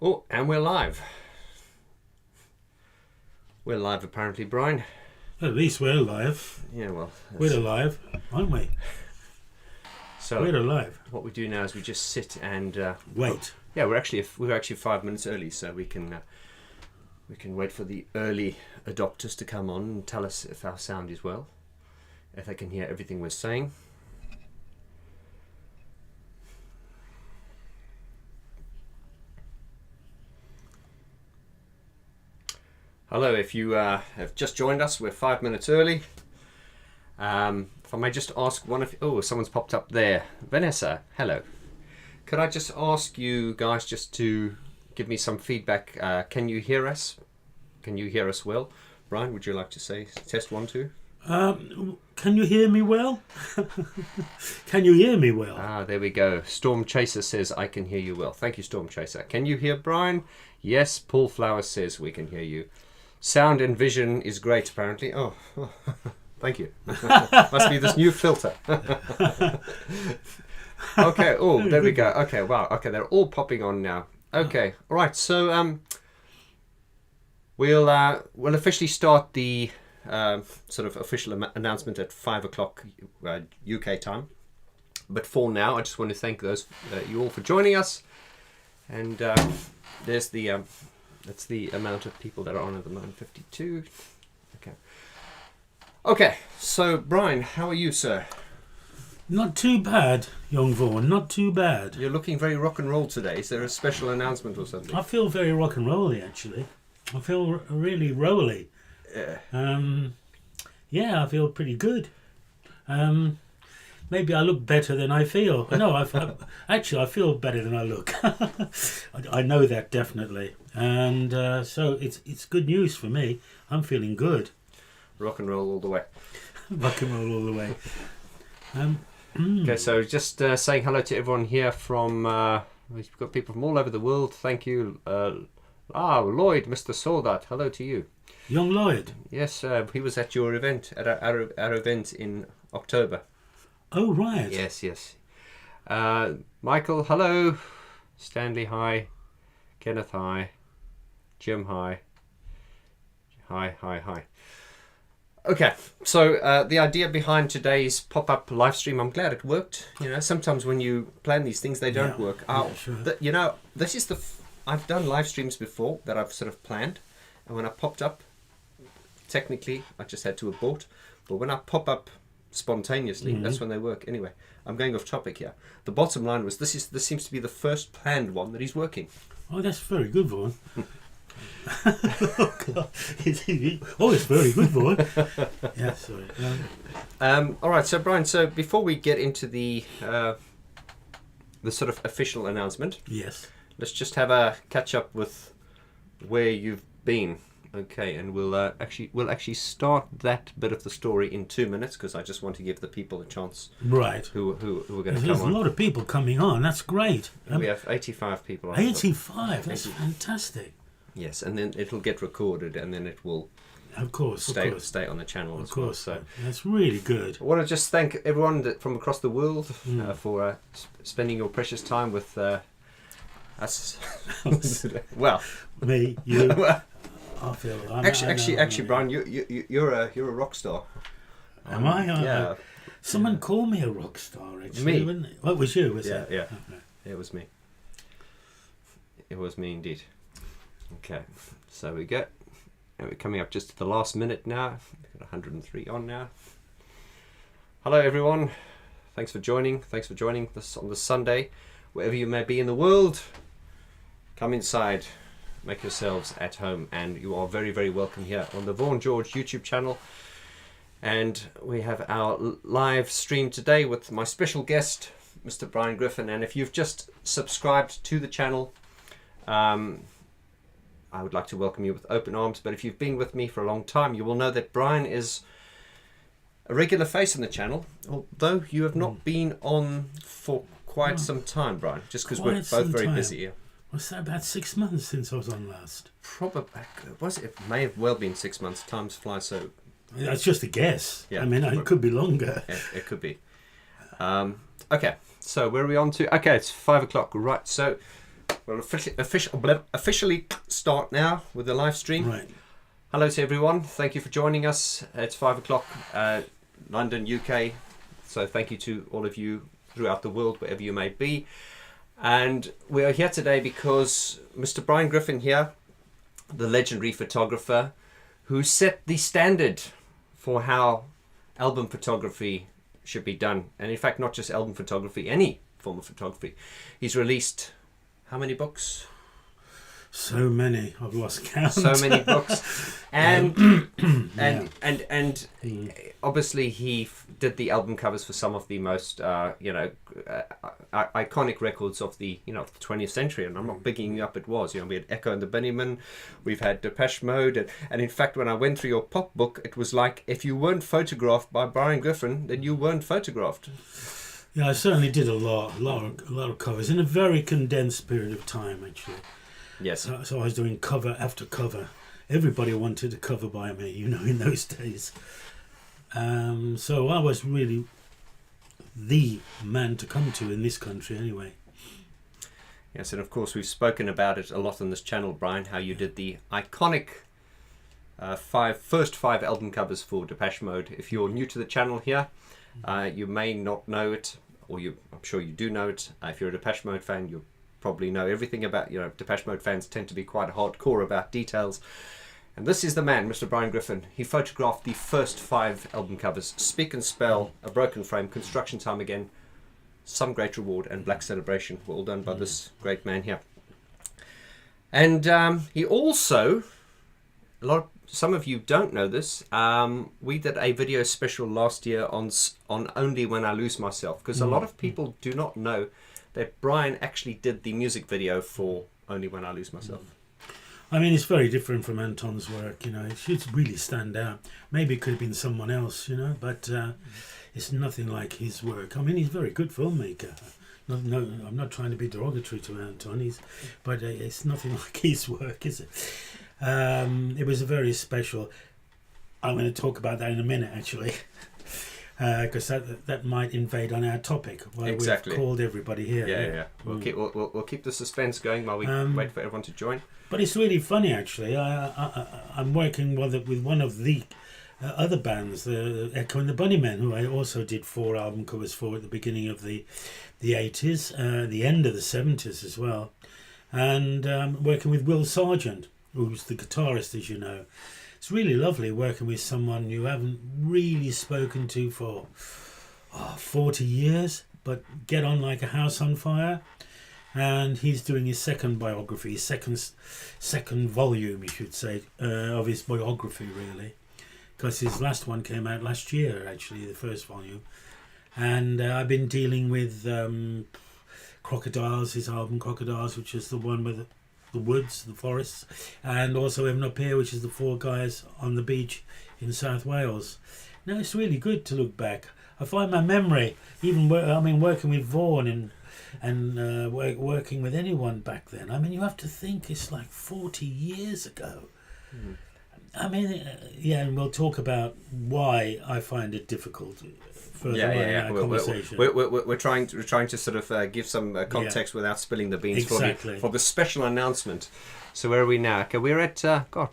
Oh, and we're live. We're live apparently, Brian. At least we're alive. Yeah, well. We're alive, aren't we? So we're alive. What we do now is we just sit and wait. Yeah, we're actually 5 minutes early, so we can wait for the early adopters to come on and tell us if our sound is well, if they can hear everything we're saying. Hello, if you have just joined us, we're 5 minutes early. If I may just ask one of you, oh, someone's popped up there. Vanessa, hello. Could I just ask you guys just to give me some feedback? Can you hear us? Can you hear us well? Brian, would you like to say test 1, 2? Can you hear me well? Can you hear me well? Ah, there we go. Storm Chaser says, I can hear you well. Thank you, Storm Chaser. Can you hear Brian? Yes, Paul Flowers says we can hear you. Sound and vision is great, apparently. Oh, thank you. Must be this new filter. Okay, oh, there we go. Okay, wow. Okay, they're all popping on now. Okay, all right. So we'll officially start the sort of official announcement at 5 o'clock UK time. But for now, I just want to thank those you all for joining us. And there's the that's the amount of people that are on at the moment, 52. Okay. Okay, so Brian, how are you, sir? Not too bad, young Vaughn, not too bad. You're looking very rock and roll today. Is there a special announcement or something? I feel very rock and rolly, actually. I feel really rolly. Yeah, I feel pretty good. Maybe I look better than I feel. No, actually I feel better than I look. I know that definitely, and so it's good news for me. I'm feeling good. Rock and roll all the way. Rock and roll all the way. Okay, so just saying hello to everyone here from. We've got people from all over the world. Thank you, Lloyd, Mr. Soldat. Hello to you, young Lloyd. Yes, he was at your event at our event in October. Oh, right. Yes. Michael, hello. Stanley, hi. Kenneth, hi. Jim, hi. Hi. Okay, so the idea behind today's pop-up live stream, I'm glad it worked. You know, sometimes when you plan these things, they don't work. Sure. This is I've done live streams before that I've sort of planned. And when I popped up, technically, I just had to abort. But when I pop up spontaneously, that's when they work. Anyway, I'm going off topic here. The bottom line was this seems to be the first planned one that he's working. Oh, that's very good, Vaughn. It's very good, Vaughn. Yeah, sorry. All right, so Brian, so before we get into the sort of official announcement, yes, let's just have a catch up with where you've been. Okay, and we'll actually start that bit of the story in 2 minutes because I just want to give the people a chance. Right. Who are going to come on? There's a lot of people coming on. That's great. We have 85 people on. 85. That's fantastic. Yes, and then it'll get recorded, and then it will, stay on the channel as well. So that's really good. I want to just thank everyone from across the world for spending your precious time with us. Well, me, you. I feel. Actually, Brian, you're a rock star. Am I? Yeah. Someone called me a rock star. Actually, me? Wasn't it? What was you? Was it? Yeah. Okay. It was me. It was me indeed. Okay, so we're coming up just to the last minute now. We've got 103 on now. Hello, everyone. Thanks for joining us on this Sunday, wherever you may be in the world. Come inside. Make yourselves at home, and you are very, very welcome here on the Vaughn George YouTube channel. And we have our live stream today with my special guest, Mr. Brian Griffin. And if you've just subscribed to the channel, I would like to welcome you with open arms. But if you've been with me for a long time, you will know that Brian is a regular face on the channel, although you have not been on for quite some time, Brian, just because we're both very busy here. Was that about 6 months since I was on last? Probably. It may have well been 6 months. Times fly so. That's just a guess. Yeah, I mean, it could be longer. Yeah, it could be. Okay, so where are we on to? Okay, it's 5 o'clock. Right, so We'll officially start now with the live stream. Right. Hello to everyone. Thank you for joining us. It's 5 o'clock, London, UK. So thank you to all of you throughout the world, wherever you may be. And we are here today because Mr. Brian Griffin here, the legendary photographer who set the standard for how album photography should be done. And in fact, not just album photography, any form of photography. He's released how many books? So many, I've lost count. So many books, and obviously he did the album covers for some of the most iconic records of the the 20th century. And I'm not bigging you up; it was. We had Echo and the Bunnymen, we've had Depeche Mode, and in fact, when I went through your pop book, it was like if you weren't photographed by Brian Griffin, then you weren't photographed. Yeah, I certainly did a lot of covers in a very condensed period of time, actually. Yes. So I was doing cover after cover. Everybody wanted a cover by me, in those days. So I was really the man to come to in this country anyway. Yes, and of course we've spoken about it a lot on this channel, Brian, how you did the iconic first five album covers for Depeche Mode. If you're new to the channel here, you may not know it, or I'm sure you do know it. If you're a Depeche Mode fan, you probably know everything about, Depeche Mode fans tend to be quite hardcore about details. And this is the man, Mr. Brian Griffin. He photographed the first five album covers: Speak and Spell, A Broken Frame, Construction Time Again, Some Great Reward, and Black Celebration, were all done by this great man here. And he also, some of you don't know this, we did a video special last year on Only When I Lose Myself, because a lot of people do not know that Brian actually did the music video for Only When I Lose Myself. I mean, it's very different from Anton's work, It should really stand out. Maybe it could have been someone else, but it's nothing like his work. I mean, he's a very good filmmaker. No, I'm not trying to be derogatory to Anton, but it's nothing like his work, is it? It was a very special. I'm going to talk about that in a minute, actually. Because that might invade on our topic. Exactly. We've called everybody here. Yeah. We'll keep the suspense going while we wait for everyone to join. But it's really funny, actually. I'm working with one of the other bands, the Echo and the Bunnymen, who I also did 4 album covers for at the beginning of the 80s, the end of the 70s as well. And working with Will Sargent, who's the guitarist, as you know. It's really lovely working with someone you haven't really spoken to for 40 years, but get on like a house on fire. And he's doing his second biography, his second volume, you should say, of his biography, really. Because his last one came out last year, actually, the first volume. And I've been dealing with Crocodiles, his album Crocodiles, which is the one with the woods, the forests, and also Even Up Here, which is the 4 guys on the beach in South Wales. Now, it's really good to look back. I find my memory, even working with Vaughn and working with anyone back then. I mean, you have to think it's like 40 years ago. I mean, and we'll talk about why I find it difficult further on in our conversation. We're trying to sort of give some context without spilling the beans for the special announcement. So where are we now? Okay, we're at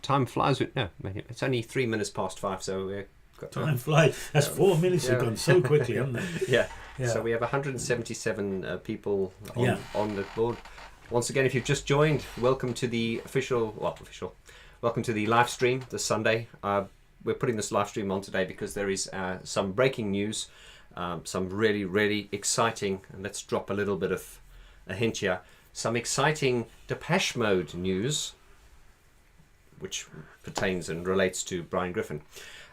time flies. It's only 3 minutes past 5, so we're time flies. That's 4 minutes have gone so quickly, haven't they? Yeah. So we have 177 people on the board. Once again, if you've just joined, welcome to the welcome to the live stream this Sunday. We're putting this live stream on today because there is some breaking news, some really, really exciting, and let's drop a little bit of a hint here, some exciting Depeche Mode news, which pertains and relates to Brian Griffin.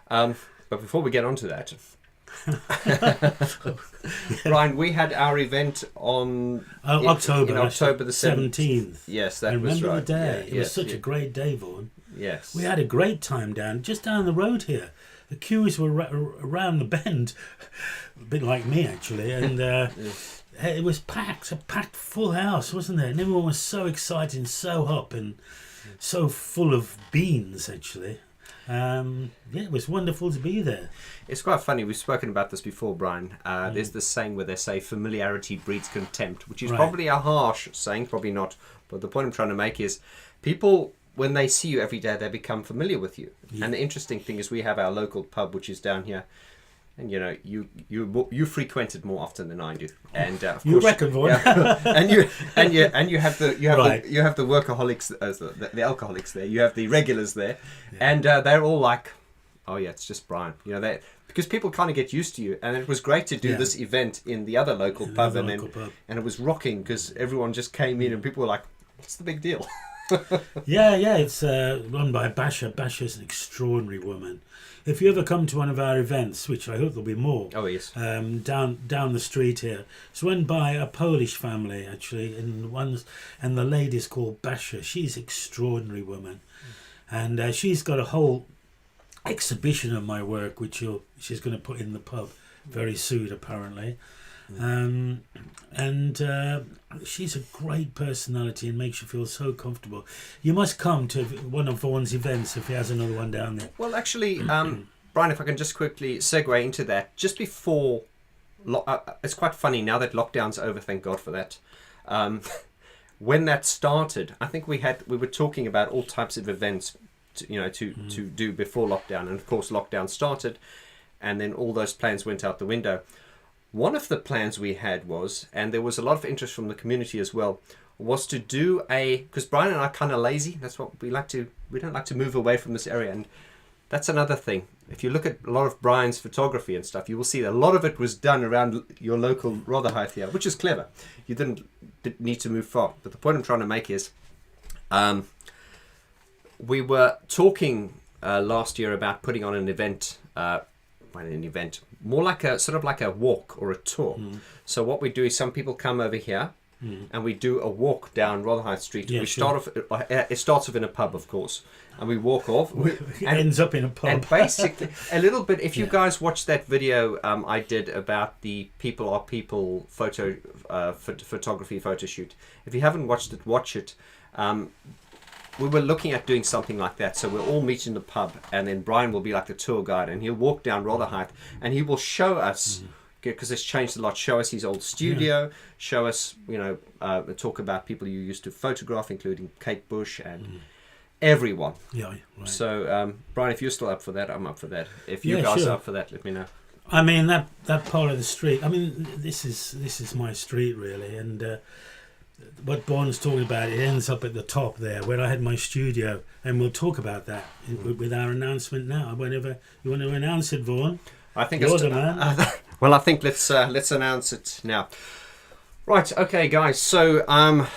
But before we get on to that, Brian, we had our event on October the 17th. Yes, that was right. I remember the day. Yeah, it was such a great day, Vaughn. Yes. We had a great time just down the road here. The queues were around the bend, a bit like me actually, and it was packed, a packed full house, wasn't there? And everyone was so excited, so up, and so full of beans actually. It was wonderful to be there. It's quite funny. We've spoken about this before, Brian. There's this saying where they say familiarity breeds contempt, which is probably a harsh saying, probably not. But the point I'm trying to make is people, when they see you every day, they become familiar with you. Yeah. And the interesting thing is we have our local pub, which is down here. And you frequent it more often than I do, and of you course, reckon, Vaughn? and you have the workaholics, the alcoholics there. You have the regulars there, and they're all like, oh yeah, it's just Brian. Because people kind of get used to you, and it was great to do this event in the other local pub, and it was rocking because everyone just came in and people were like, what's the big deal? It's run by Basha. Basha's an extraordinary woman. If you ever come to one of our events, which I hope there'll be more, down the street here, it's run by a Polish family actually, and the lady's called Basha. She's an extraordinary woman, and she's got a whole exhibition of my work, which she's going to put in the pub very soon, apparently. She's a great personality and makes you feel so comfortable. You must come to one of Vaughn's events if he has another one down there. Well, actually, Brian, if I can just quickly segue into that, just before it's quite funny now that lockdown's over, thank God for that. When that started, I think we were talking about all types of events to do before lockdown, and of course lockdown started, and then all those plans went out the window. One of the plans we had was, and there was a lot of interest from the community as well, was to do because Brian and I are kind of lazy. That's what we don't like to move away from this area. And that's another thing. If you look at a lot of Brian's photography and stuff, you will see that a lot of it was done around your local Rotherhithe here, which is clever. You didn't need to move far. But the point I'm trying to make is, we were talking last year about putting on an event, more like a sort of like a walk or a tour. So what we do is some people come over here and we do a walk down Rotherhithe Street. We start off. It starts off in a pub, of course, and we walk off. It ends up in a pub. And basically, a little bit. If you guys watched that video I did about the People Are People photography photo shoot, if you haven't watched it, watch it. We were looking at doing something like that. So we'll all meet in the pub, and then Brian will be like the tour guide, and he'll walk down Rotherhithe, and he will show us, because it's changed a lot, show us his old studio, show us, talk about people you used to photograph, including Kate Bush and everyone. Yeah, right. So, Brian, if you're still up for that, I'm up for that. If you guys are up for that, let me know. I mean, that part of the street, I mean, this is my street, really, and what Vaughn's talking about, it ends up at the top there where I had my studio, and we'll talk about that with our announcement now. Whenever you want to announce it, Vaughn, I think you're the man. Well, I think let's announce it now. Right, okay, guys. So I'm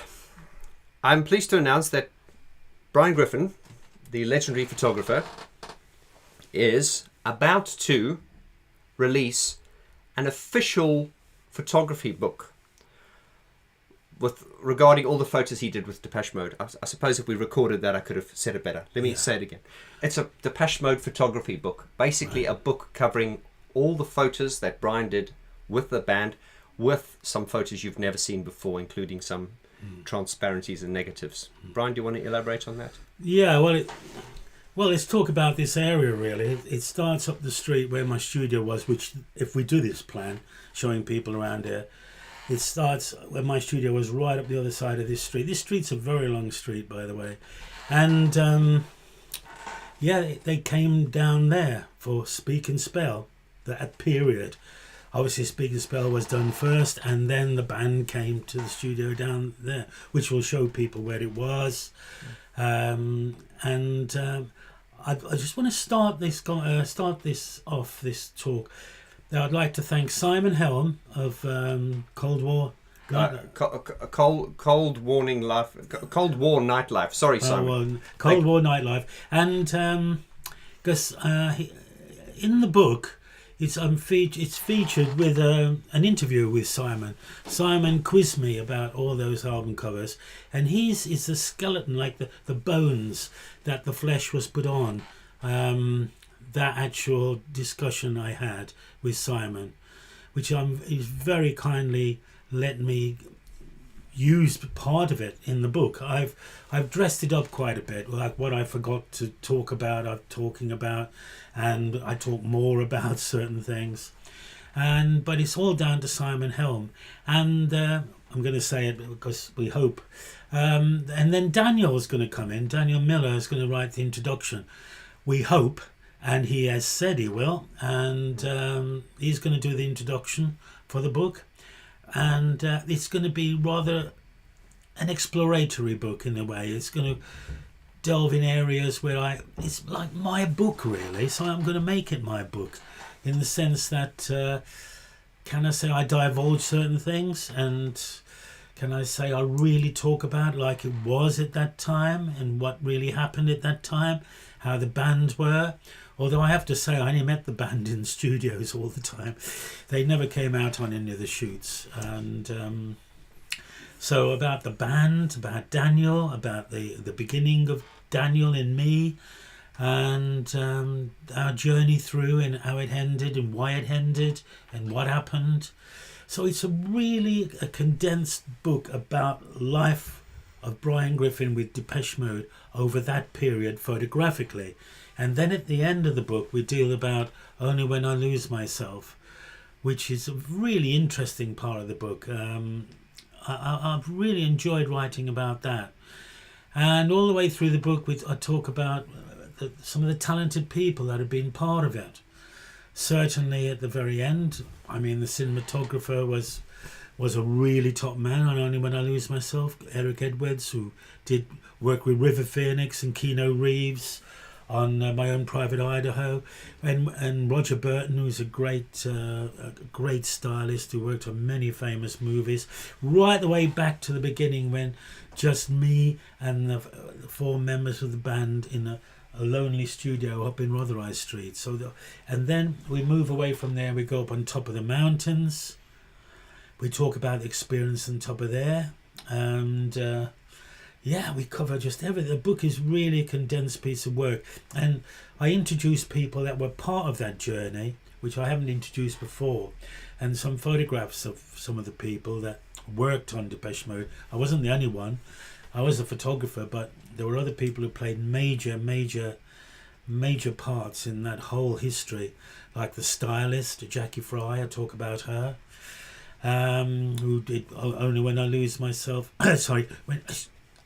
pleased to announce that Brian Griffin, the legendary photographer, is about to release an official photography book regarding all the photos he did with Depeche Mode. I suppose if we recorded that, I could have said it better. Let me say it again. It's a Depeche Mode photography book. Basically, a book covering all the photos that Brian did with the band, with some photos you've never seen before, including some transparencies and negatives. Brian, do you want to elaborate on that? Yeah, well, let's talk about this area, really. It starts up the street where my studio was, which, if we do this plan, showing people around here, it starts where my studio was, right up the other side of this street. This street's a very long street, by the way. And, they came down there for Speak and Spell, that period. Obviously, Speak and Spell was done first, and then the band came to the studio down there, which will show people where it was. I just want to start this off, this talk. Now, I'd like to thank Simon Helm of Cold War Nightlife. Sorry, Simon. Cold War Nightlife, and because in the book, it's featured with an interview with Simon. Simon quizzed me about all those album covers, and it's the skeleton, like the bones that the flesh was put on. That actual discussion I had with Simon, which he's very kindly let me used part of it in the book. I've dressed it up quite a bit, like what I forgot to talk about, I'm talking about, and I talk more about certain things. But it's all down to Simon Helm, and I'm going to say it because we hope. And then Daniel's going to come in. Daniel Miller is going to write the introduction. We hope, and he has said he will, and he's going to do the introduction for the book. And it's going to be rather an exploratory book in a way. It's going to delve in areas where it's like my book really, so I'm going to make it my book in the sense that can I say I divulge certain things, and can I say I really talk about like it was at that time and what really happened at that time, how the bands were. Although I have to say I only met the band in studios all the time. They never came out on any of the shoots. And so about the band, about Daniel, about the beginning of Daniel in me, and our journey through and how it ended and why it ended and what happened. So it's really a condensed book about life of Brian Griffin with Depeche Mode over that period photographically. And then at the end of the book we deal about Only When I Lose Myself, which is a really interesting part of the book. I've really enjoyed writing about that. And all the way through the book I talk about some of the talented people that have been part of it. Certainly at the very end, I mean, the cinematographer was a really top man on Only When I Lose Myself, Eric Edwards, who did work with River Phoenix and Keanu Reeves on My Own Private Idaho, and Roger Burton, who's a great stylist who worked on many famous movies, right the way back to the beginning when just me and the four members of the band in a lonely studio up in Rotherhithe Street. And then we move away from there, we go up on top of the mountains, we talk about the experience on top of there, and we cover just everything. The book is really a condensed piece of work, and I introduce people that were part of that journey, which I haven't introduced before, and some photographs of some of the people that worked on Depeche Mode. I wasn't the only one. I was a photographer, but there were other people who played major parts in that whole history, like the stylist Jackie Fry. I talk about her, who did Only When I Lose Myself. Sorry,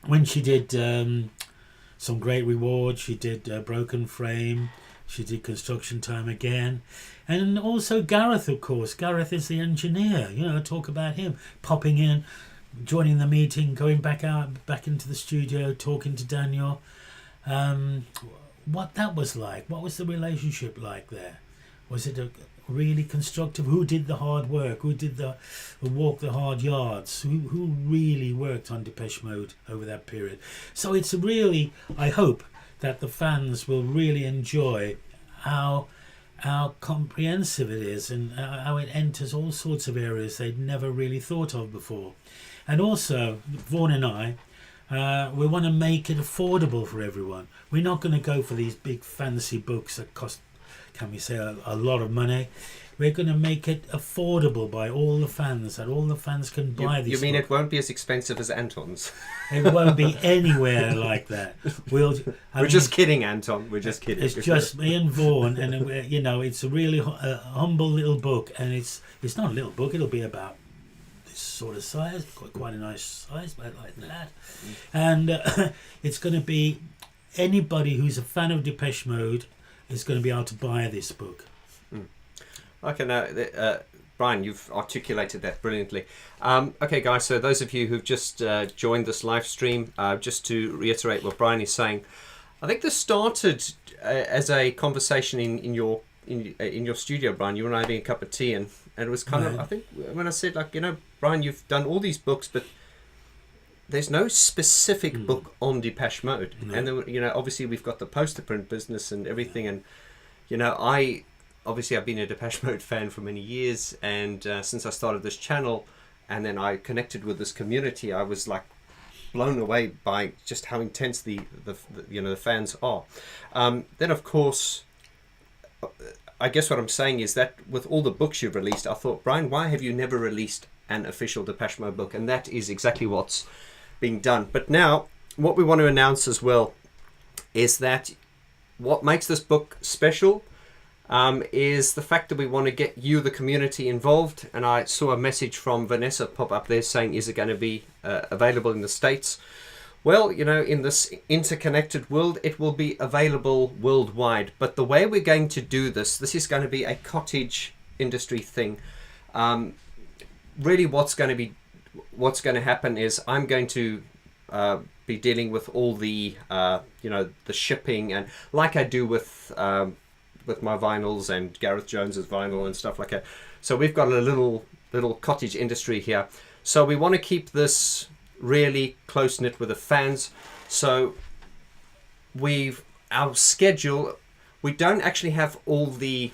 when she did Some Great Reward, she did Broken Frame, she did Construction Time Again, and also Gareth, of course. Gareth is the engineer. I talk about him popping in, joining the meeting, going back into the studio, talking to Daniel. What that was like. What was the relationship like there? Was it a really constructive? Who did the hard work? Who did the walk the hard yards? Who really worked on Depeche Mode over that period? So it's really, I hope that the fans will really enjoy how comprehensive it is and how it enters all sorts of areas they'd never really thought of before. And also, Vaughn and I, we want to make it affordable for everyone. We're not going to go for these big fancy books that cost, can we say, a lot of money. We're going to make it affordable by all the fans, that all the fans can buy these. You mean it won't be as expensive as Anton's? It won't be anywhere like that. We're just kidding, Anton. We're just kidding. It's just me and Vaughn, and it's a really humble little book, and it's not a little book. It'll be about this sort of size, quite a nice size, but like that. And it's going to be anybody who's a fan of Depeche Mode is going to be able to buy this book. Okay, now, Brian, you've articulated that brilliantly. Okay, guys, so those of you who've just joined this live stream, just to reiterate what Brian is saying, I think this started as a conversation in your studio, Brian. You and I having a cup of tea, and it was kind of, I think, when I said, Brian, you've done all these books, but there's no specific book on Depeche Mode. No. And then, obviously we've got the poster print business and everything, and I've been a Depeche Mode fan for many years, and since I started this channel, and then I connected with this community, I was like blown away by just how intense the fans are. Then of course, I guess what I'm saying is that with all the books you've released, I thought, Brian, why have you never released an official Depeche Mode book? And that is exactly what's being done. But now, what we want to announce as well is that what makes this book special is the fact that we want to get you, the community, involved. And I saw a message from Vanessa pop up there saying, is it going to be available in the States? Well, you know, in this interconnected world, it will be available worldwide. But the way we're going to do this is going to be a cottage industry thing. Really, what's going to happen is I'm going to be dealing with all the, the shipping, and like I do with my vinyls and Gareth Jones's vinyl and stuff like that. So we've got a little cottage industry here. So we want to keep this really close knit with the fans. So our schedule, we don't actually have we're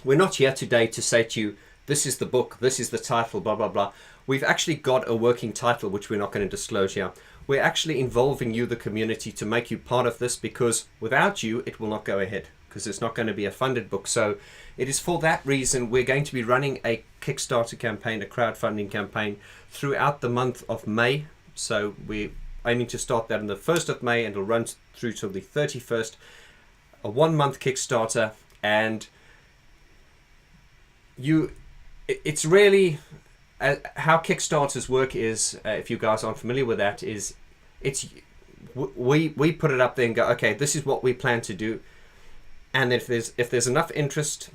not here today to say to you, this is the book, this is the title, blah, blah, blah. We've actually got a working title, which we're not going to disclose here. We're actually involving you, the community, to make you part of this, because without you, it will not go ahead, because it's not going to be a funded book. So it is for that reason we're going to be running a Kickstarter campaign, a crowdfunding campaign, throughout the month of May. So we're aiming to start that on the 1st of May, and it'll run through till the 31st. A 1-month Kickstarter, and it's really how Kickstarters work is, if you guys aren't familiar with that, is we put it up there and go, okay, this is what we plan to do, and if there's enough interest,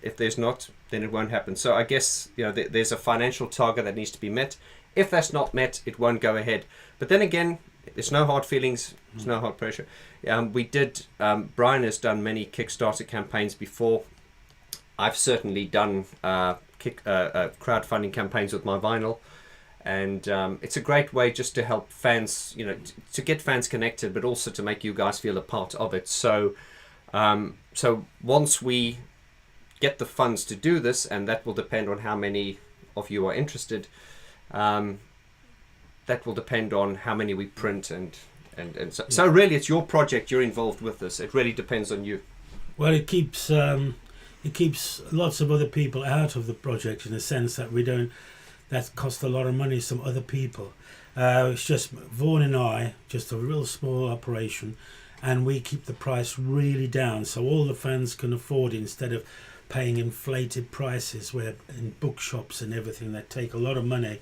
if there's not, then it won't happen. So I guess, you know, there's a financial target that needs to be met. If that's not met, it won't go ahead. But then again, there's no hard feelings, there's no hard pressure. Brian has done many Kickstarter campaigns before. I've certainly done crowdfunding campaigns with my vinyl, and it's a great way just to help fans, you know, to get fans connected, but also to make you guys feel a part of it. So once we get the funds to do this, and that will depend on how many of you are interested, that will depend on how many we print, and so really it's your project, you're involved with this, it really depends on you. Well, it keeps lots of other people out of the project, in the sense that that cost a lot of money to some other people. It's just Vaughn and I, just a real small operation, and we keep the price really down so all the fans can afford it, instead of paying inflated prices where in bookshops and everything that take a lot of money,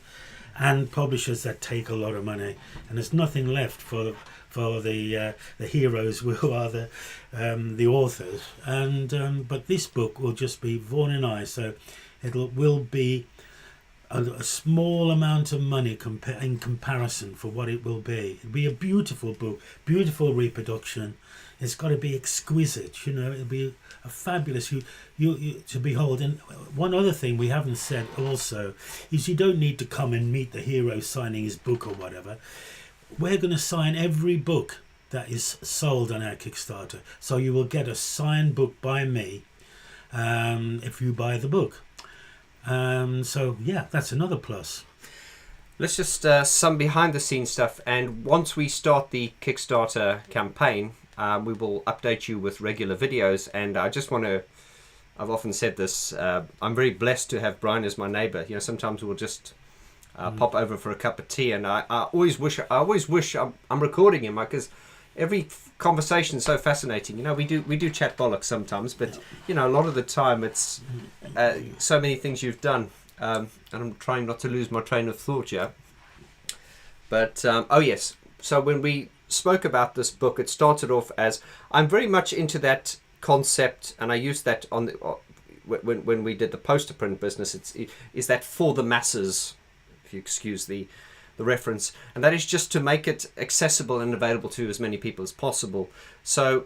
and publishers that take a lot of money, and there's nothing left for the heroes who are the authors. And but this book will just be Vaughn and I, so will be a small amount of money in comparison for what it will be. It'll be a beautiful book, beautiful reproduction. It's got to be exquisite, you know. It'll be a fabulous you to behold. And one other thing we haven't said also is you don't need to come and meet the hero signing his book or whatever. We're going to sign every book that is sold on our Kickstarter, so you will get a signed book by me if you buy the book. So yeah, that's another plus. Let's just some behind the scenes stuff, and once we start the Kickstarter campaign, we will update you with regular videos. And I just want to, I've often said this, I'm very blessed to have Brian as my neighbor. You know, sometimes we'll just pop over for a cup of tea, and I always wish I'm recording him, because every conversation is so fascinating. You know, we do chat bollocks sometimes, but you know, a lot of the time it's so many things you've done, and I'm trying not to lose my train of thought here. But oh yes, so when we spoke about this book, it started off as, I'm very much into that concept, and I used that on the when we did the poster print business. Is that for the masses, if you excuse the reference, and that is just to make it accessible and available to as many people as possible. So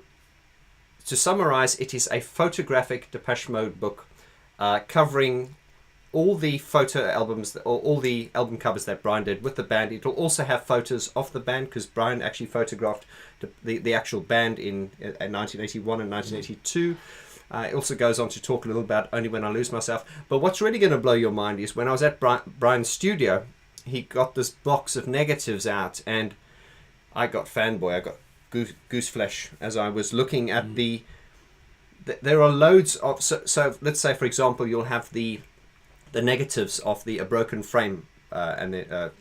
to summarize, it is a photographic Depeche Mode book covering all the photo albums, all the album covers that Brian did with the band. It will also have photos of the band, because Brian actually photographed the actual band in 1981 and 1982. It also goes on to talk a little about Only When I Lose Myself. But what's really going to blow your mind is when I was at Brian's studio, he got this box of negatives out, and I got fanboy. I got goose flesh as I was looking at the there are loads of so let's say for example you'll have the negatives of a broken frame and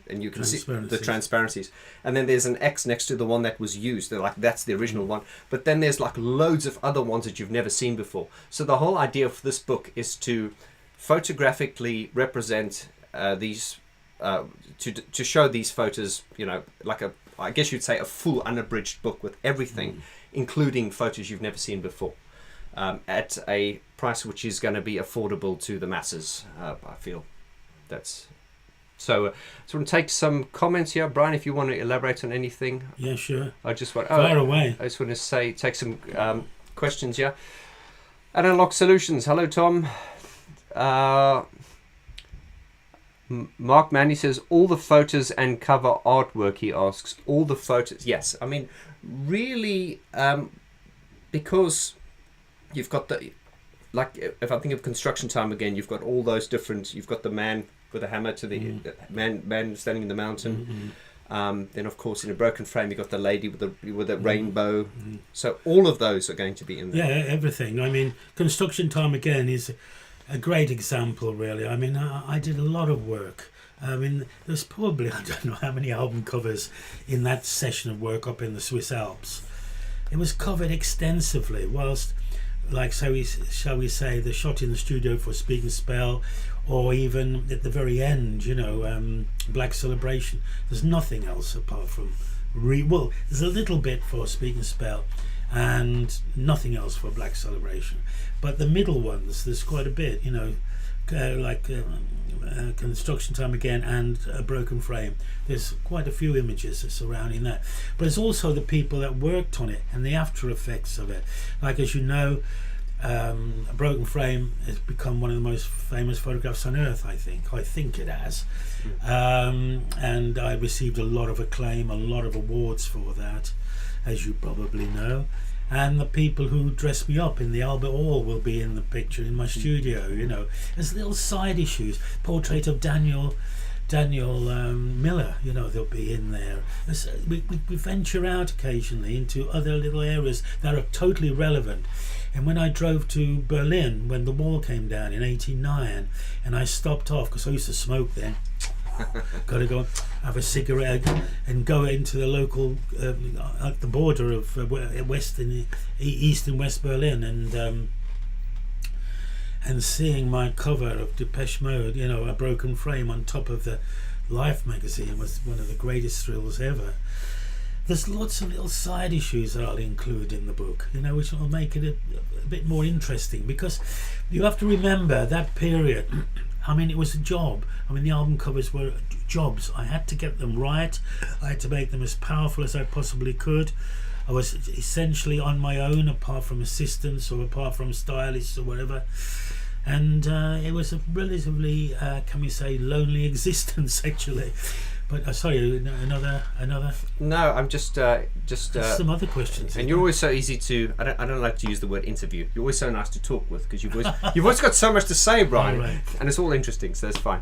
you can see the transparencies, and then there's an X next to the one that was used. They're like, that's the original one, but then there's like loads of other ones that you've never seen before. So the whole idea of this book is to photographically represent these to show these photos, like I guess you'd say a full unabridged book with everything, including photos you've never seen before, at a price which is going to be affordable to the masses. I feel that's so. So we'll take some comments here, Brian, if you want to elaborate on anything. Yeah, sure. I just want fire away. I just want to take some questions here. Analog Solutions. Hello, Tom. Mark Manny says all the photos and cover artwork. He asks all the photos. Yes, I mean really, because you've got if I think of Construction Time again, you've got all those different. You've got the man with a hammer to the man standing in the mountain. Then of course in a broken frame you've got the lady with a rainbow. So all of those are going to be in there. Yeah, everything. I mean, Construction Time again is a great example, really. I mean, I did a lot of work. I mean, there's probably, I don't know how many album covers in that session of work up in the Swiss Alps. It was covered extensively, whilst, like, shall we say, the shot in the studio for Speak and Spell, or even at the very end, Black Celebration. There's nothing else apart from, well, there's a little bit for Speak and Spell, and nothing else for Black Celebration. But the middle ones, there's quite a bit, Construction Time again and A Broken Frame. There's quite a few images surrounding that. But it's also the people that worked on it and the after effects of it. Like, as you know, A Broken Frame has become one of the most famous photographs on earth, I think it has. And I received a lot of acclaim, a lot of awards for that, as you probably know. And the people who dressed me up in the Albert Hall will be in the picture in my studio. There's little side issues. Portrait of Daniel Miller, they'll be in there. We venture out occasionally into other little areas that are totally relevant. And when I drove to Berlin when the wall came down in '89, and I stopped off because I used to smoke then. Got to go have a cigarette and go into the local, at the border of East and West Berlin, and seeing my cover of Depeche Mode, A Broken Frame on top of the Life magazine was one of the greatest thrills ever. There's lots of little side issues that I'll include in the book, which will make it a bit more interesting, because you have to remember that period. I mean, it was a job. I mean, the album covers were jobs. I had to get them right. I had to make them as powerful as I possibly could. I was essentially on my own, apart from assistants or apart from stylists or whatever. And it was a relatively, can we say, lonely existence, actually. But sorry, another. No, I'm just some other questions. And you're always so easy to. I don't like to use the word interview. You're always so nice to talk with, because you've always got so much to say, Brian, right. And it's all interesting, so that's fine.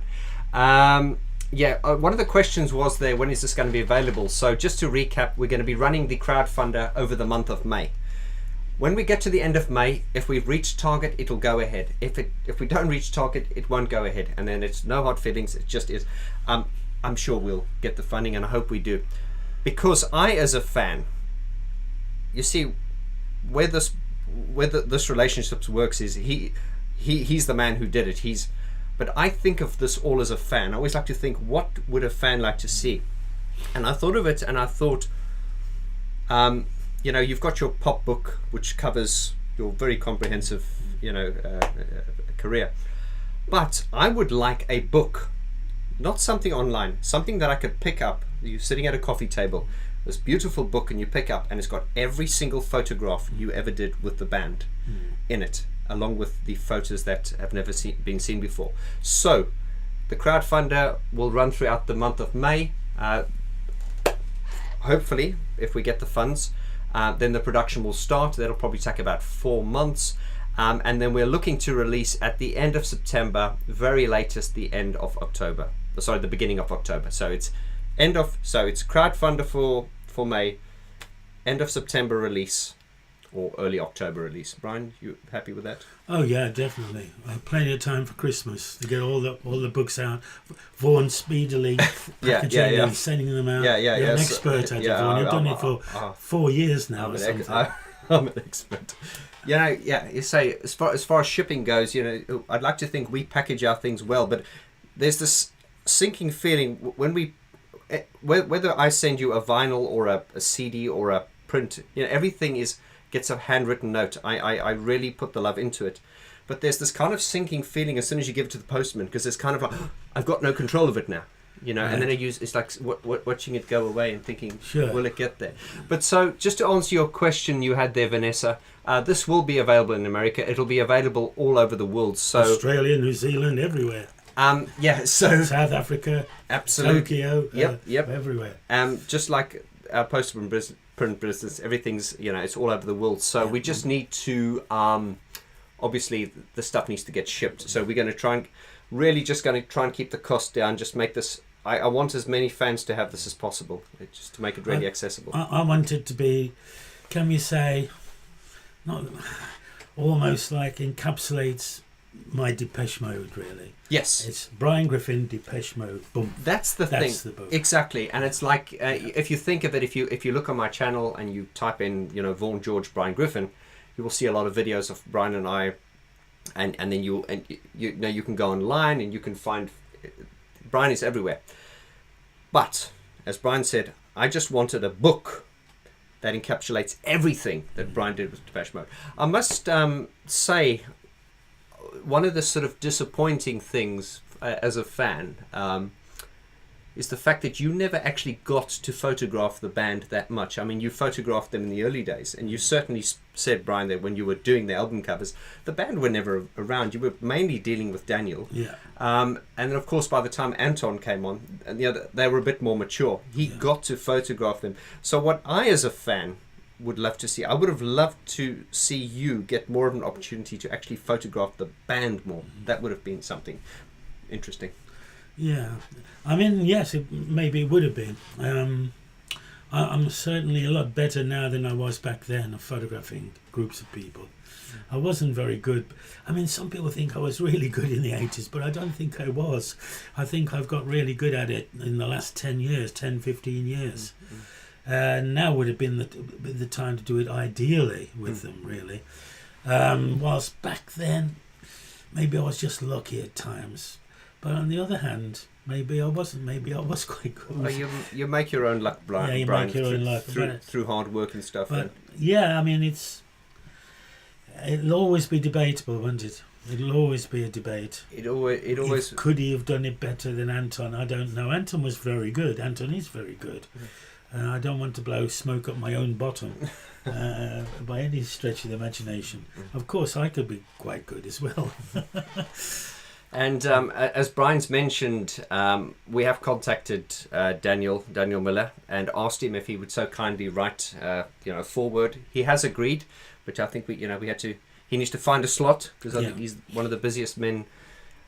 One of the questions was there, when is this going to be available? So just to recap, we're going to be running the crowdfunder over the month of May. When we get to the end of May, if we've reached target, it'll go ahead. If we don't reach target, it won't go ahead, and then it's no hard feelings. It just is. I'm sure we'll get the funding, and I hope we do, because I, as a fan, you see, where this relationship works is he's the man who did it. But I think of this all as a fan. I always like to think, what would a fan like to see? And I thought of it, and I thought, you've got your pop book, which covers your very comprehensive, career. But I would like a book. Not something online, something that I could pick up. You're sitting at a coffee table, this beautiful book, and you pick up, and it's got every single photograph you ever did with the band in it, along with the photos that have never been seen before. So the crowdfunder will run throughout the month of May. Hopefully, if we get the funds, then the production will start. That'll probably take about 4 months. And then we're looking to release at the end of September, very latest the end of October. Sorry, the beginning of October. So it's it's crowdfunder for May, end of September release, or early October release. Brian, you happy with that? Oh yeah, definitely. Plenty of time for Christmas to get all the books out. Vaughn speedily packaging and sending them out. You're an expert at it, Vaughn. You've done it for 4 years now or something. I'm an expert. You know, you say as far as shipping goes, you know, I'd like to think we package our things well, but there's this sinking feeling when whether I send you a vinyl or a CD or a print, you know, everything gets a handwritten note. I really put the love into it, but there's this kind of sinking feeling as soon as you give it to the postman, because it's kind of like, I've got no control of it now, you know. Right. And then it's like watching it go away and thinking, will it get there? But so just to answer your question you had there, Vanessa, this will be available in America. It'll be available all over the world. So Australia, New Zealand, everywhere. So South Africa, absolutely, Tokyo, yep, everywhere. Just like our poster print business, everything's, you know, it's all over the world. So we just need to, obviously, the stuff needs to get shipped. So we're going to try and keep the cost down. Just make this. I want as many fans to have this as possible, just to make it really accessible. I want it to be, can we say, not almost like encapsulates my Depeche Mode, really. Yes. It's Brian Griffin, Depeche Mode, boom. That's the thing. The book. Exactly. And it's like, if you think of it, if you look on my channel and you type in, you know, Vaughn George, Brian Griffin, you will see a lot of videos of Brian and I, and then you know, you can go online and you can find, Brian is everywhere. But, as Brian said, I just wanted a book that encapsulates everything that Brian did with Depeche Mode. I must say, one of the sort of disappointing things as a fan is the fact that you never actually got to photograph the band that much. I mean, you photographed them in the early days, and you certainly said, Brian, that when you were doing the album covers, the band were never around. You were mainly dealing with Daniel. Yeah. And then, of course, by the time Anton came on, and they were a bit more mature. He got to photograph them. So what I, as a fan, would love to see, I would have loved to see you get more of an opportunity to actually photograph the band more. That would have been something interesting. Yeah, I mean, yes, maybe it would have been. I'm certainly a lot better now than I was back then of photographing groups of people. I wasn't very good. I mean, some people think I was really good in the 80s, but I don't think I was. I think I've got really good at it in the last 10 years, 10, 15 years. Now would have been the time to do it ideally with them, really. Whilst back then, maybe I was just lucky at times. But on the other hand, maybe I wasn't. Maybe I was quite good. Well, you make your own luck, Brian. Yeah, you Brian, make your own luck. Through hard work and stuff. But yeah, I mean, it'll always be debatable, won't it? It'll always be a debate. It always. Could he have done it better than Anton? I don't know. Anton was very good. Anton is very good. I don't want to blow smoke up my own bottom by any stretch of the imagination. Of course, I could be quite good as well. And as Brian's mentioned, we have contacted Daniel Miller and asked him if he would so kindly write, a foreword. He has agreed, which I think we had to. He needs to find a slot because I think he's one of the busiest men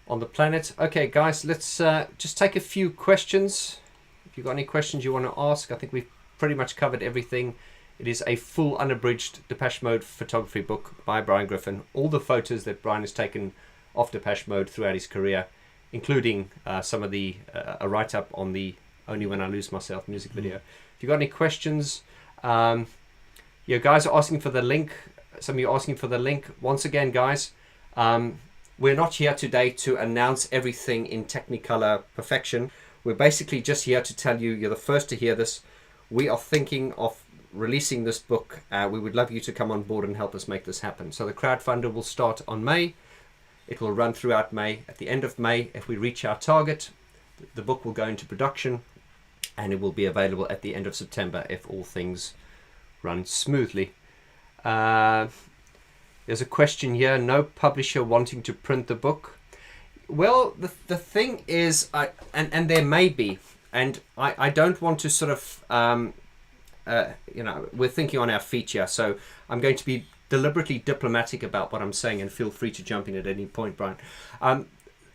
on the planet. Okay, guys, let's just take a few questions. If you've got any questions you want to ask, I think we've pretty much covered everything. It is a full unabridged Depeche Mode photography book by Brian Griffin. All the photos that Brian has taken of Depeche Mode throughout his career, including some of the a write-up on the Only When I Lose Myself music video. If you've got any questions, you guys are asking for the link. Some of you are asking for the link. Once again, guys, we're not here today to announce everything in Technicolor perfection. We're basically just here to tell you, you're the first to hear this. We are thinking of releasing this book. We would love you to come on board and help us make this happen. So the crowdfunder will start on May. It will run throughout May. At the end of May, if we reach our target, the book will go into production and it will be available at the end of September if all things run smoothly. There's a question here, no publisher wanting to print the book. Well, the thing is, and there may be, and I don't want to sort of, we're thinking on our feet here, so I'm going to be deliberately diplomatic about what I'm saying, and feel free to jump in at any point, Brian.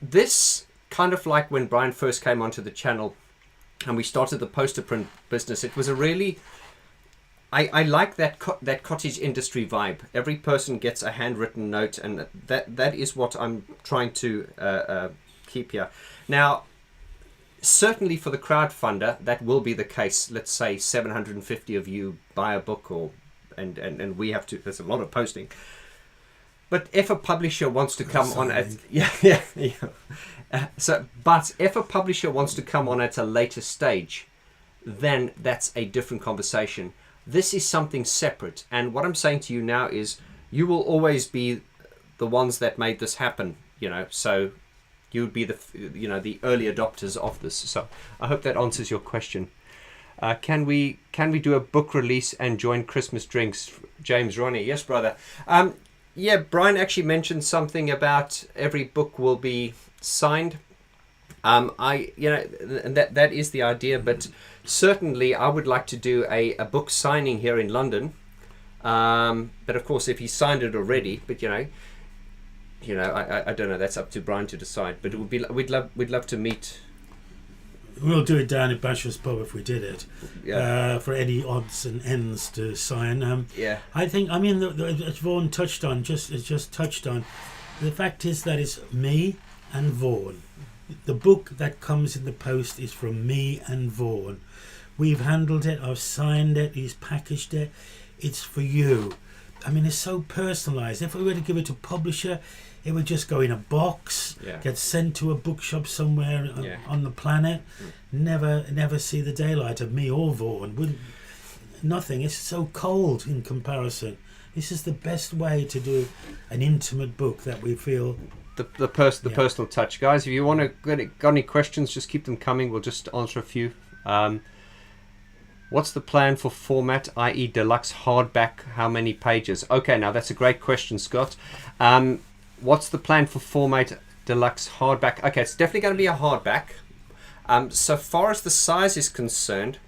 This kind of like when Brian first came onto the channel and we started the poster print business, it was a really I like that cottage industry vibe. Every person gets a handwritten note, and that is what I'm trying to keep here. Now, certainly for the crowdfunder, that will be the case. Let's say 750 of you buy a book, and we have to. There's a lot of posting. But if a publisher wants to come on at but if a publisher wants to come on at a later stage, then that's a different conversation. This is something separate, and what I'm saying to you now is you will always be the ones that made this happen, so you would be the early adopters of this. So I hope that answers your question. Can we do a book release and join Christmas drinks? James Ronnie. Yes, brother. Yeah, Brian actually mentioned something about every book will be signed. And that is the idea, but certainly I would like to do a book signing here in London. But of course, if he signed it already, but I don't know. That's up to Brian to decide. But it would be we'd love to meet. We'll do it down at Basher's Pub if we did it. Yeah. For any odds and ends to sign. Yeah. I think. I mean, as Vaughn touched on, just touched on, the fact is that it's me and Vaughn. The book that comes in the post is from me and Vaughn. We've handled it. I've signed it. He's packaged it. It's for you. I mean, it's so personalised. If we were to give it to a publisher, it would just go in a box, get sent to a bookshop somewhere on the planet, never see the daylight of me or Vaughn. Nothing. It's so cold in comparison. This is the best way to do an intimate book that we feel. The personal touch, guys. If you want to got any questions, just keep them coming. We'll just answer a few. What's the plan for format, i.e. deluxe hardback? How many pages? Okay, now that's a great question, Scott. What's the plan for format, deluxe hardback? Okay, it's definitely going to be a hardback. So far as the size is concerned,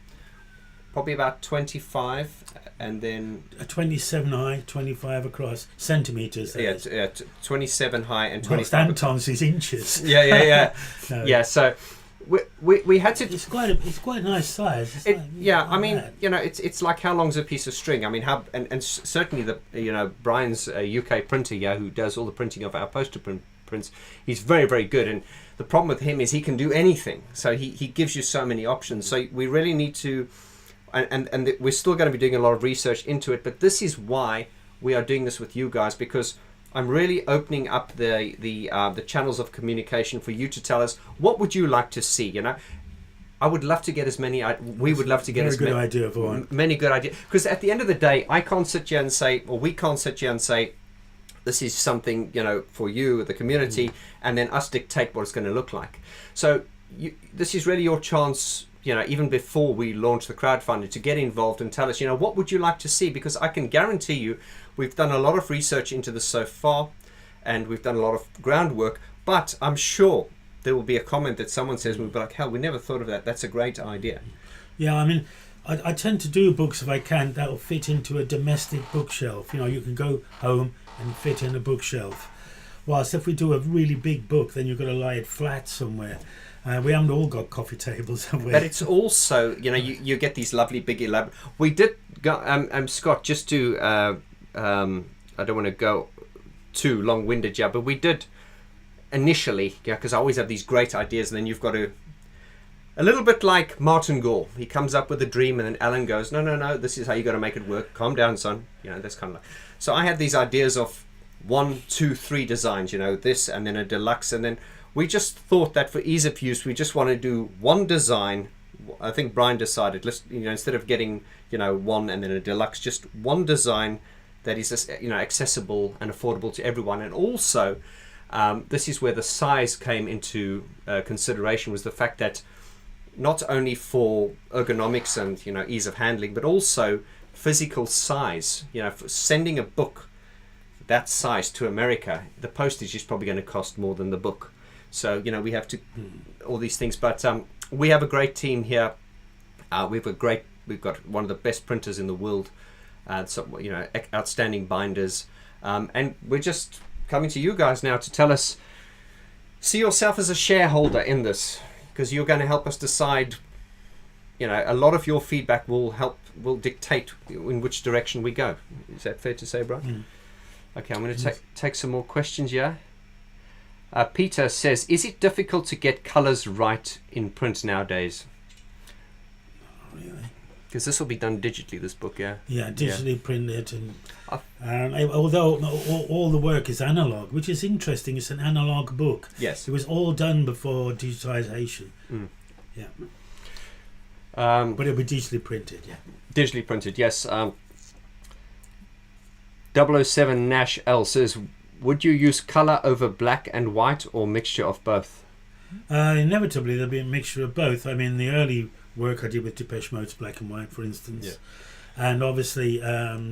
probably about 25, and then a 27 high, 25 across centimeters. Yeah, 27 high and 25. Anton's is inches. Yeah. No. Yeah. So we had to. It's quite a nice size. I mean, it's like how long's a piece of string? I mean, and certainly Brian's UK printer, who does all the printing of our poster prints. He's very, very good, and the problem with him is he can do anything. So he gives you so many options. So we really need to. And we're still going to be doing a lot of research into it, but this is why we are doing this with you guys, because I'm really opening up the channels of communication for you to tell us what would you like to see. I would love to get as many. We would love to get as many. Very good idea, Vaughn. Many good ideas, because at the end of the day, I can't sit here and say, or we can't sit here and say, this is something for you, the community, and then us dictate what it's going to look like. So this is really your chance. Even before we launch the crowdfunding, to get involved and tell us, what would you like to see? Because I can guarantee you, we've done a lot of research into this so far, and we've done a lot of groundwork, but I'm sure there will be a comment that someone says, we'll be like, hell, we never thought of that. That's a great idea. Yeah, I mean, I tend to do books, if I can, that will fit into a domestic bookshelf. You can go home and fit in a bookshelf. Whilst if we do a really big book, then you've got to lie it flat somewhere. We haven't all got coffee tables, have we? But it's also, you get these lovely big elaborate. We did go, Scott, just to, I don't want to go too long-winded, but we did initially, because I always have these great ideas, and then you've got to, a little bit like Martin Gore. He comes up with a dream, and then Alan goes, no, this is how you got to make it work. Calm down, son. That's kind of like. So I had these ideas of 1, 2, 3 designs, this, and then a deluxe, and then we just thought that for ease of use, we just want to do one design. I think Brian decided, let's, instead of getting, one and then a deluxe, just one design that is, accessible and affordable to everyone. And also, this is where the size came into consideration, was the fact that not only for ergonomics and, ease of handling, but also physical size. For sending a book that size to America, the postage is probably going to cost more than the book. So, we have to, all these things, but we have a great team here. We've got one of the best printers in the world, so, outstanding binders. And we're just coming to you guys now to tell us, see yourself as a shareholder in this, because you're going to help us decide, a lot of your feedback will help will dictate in which direction we go. Is that fair to say, Brian? Okay, I'm going to take some more questions here. Peter says, is it difficult to get colours right in print nowadays? Not really. Because this will be done digitally, this book, yeah? Yeah, digitally printed. And although all the work is analogue, which is interesting, it's an analogue book. Yes. It was all done before digitisation. Yeah. But it'll be digitally printed, yeah. Digitally printed, yes. 007 Nash L says, would you use colour over black and white or mixture of both? Inevitably, there'll be a mixture of both. I mean, the early work I did with Depeche Mode's black and white, for instance. Yeah. And obviously,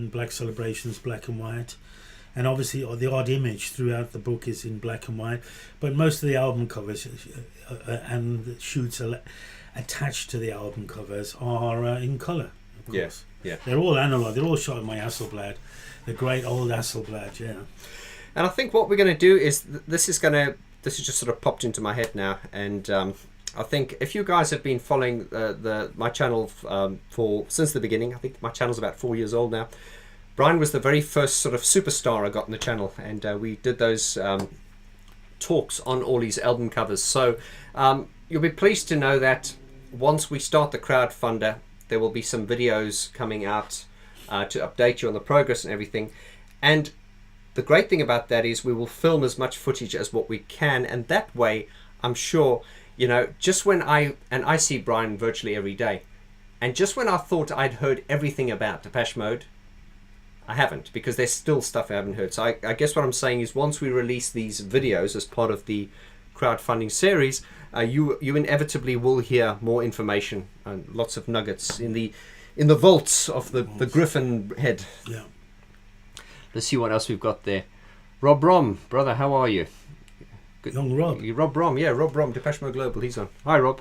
Black Celebration's black and white. And obviously, the odd image throughout the book is in black and white. But most of the album covers and the shoots attached to the album covers are in colour, of course. Yeah. They're all analogue. They're all shot in my Hasselblad, the great old Hasselblad, yeah. And I think what we're going to do is this is just sort of popped into my head now, and I think if you guys have been following my channel since the beginning, I think my channel's about 4 years old now. Brian was the very first sort of superstar I got on the channel, and we did those talks on all these album covers. So you'll be pleased to know that once we start the crowdfunder, there will be some videos coming out to update you on the progress and everything. And the great thing about that is we will film as much footage as what we can, and that way I'm sure, you know, just when I see Brian virtually every day, and just when I thought I'd heard everything about Depeche Mode, I haven't, because there's still stuff I haven't heard. So I guess what I'm saying is once we release these videos as part of the crowdfunding series, you inevitably will hear more information and lots of nuggets in the vaults of the Griffin head. Yeah. Let's see what else we've got there. Rob Rom, brother, how are you? Good. Young Rob. Rob Rom, yeah, Rob Rom, Depeche Mode Global, he's on. Hi, Rob.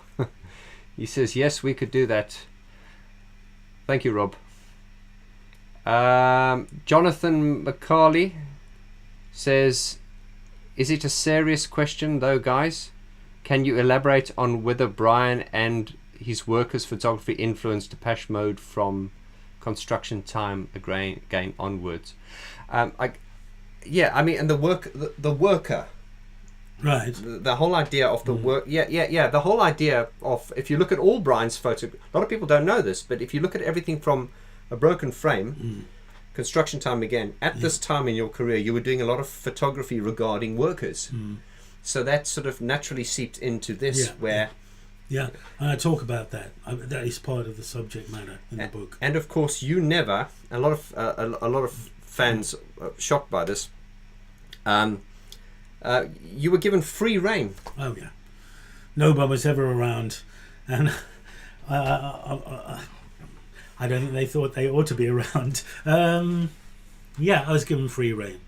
He says, yes, we could do that. Thank you, Rob. Jonathan McCarley says, is it a serious question, though, guys? Can you elaborate on whether Brian and his workers' photography influenced Depeche Mode from construction time again onwards? And the worker, right? The whole idea of the work, the whole idea of, if you look at all Brian's photo, a lot of people don't know this, but if you look at everything from a broken frame, construction time again, at this time in your career, you were doing a lot of photography regarding workers, so that sort of naturally seeped into this, where. Yeah, and I talk about that. That is part of the subject matter in the book. And of course, you never. A lot of fans are shocked by this. You were given free rein. Oh yeah, no one was ever around, and I don't think they thought they ought to be around. I was given free rein.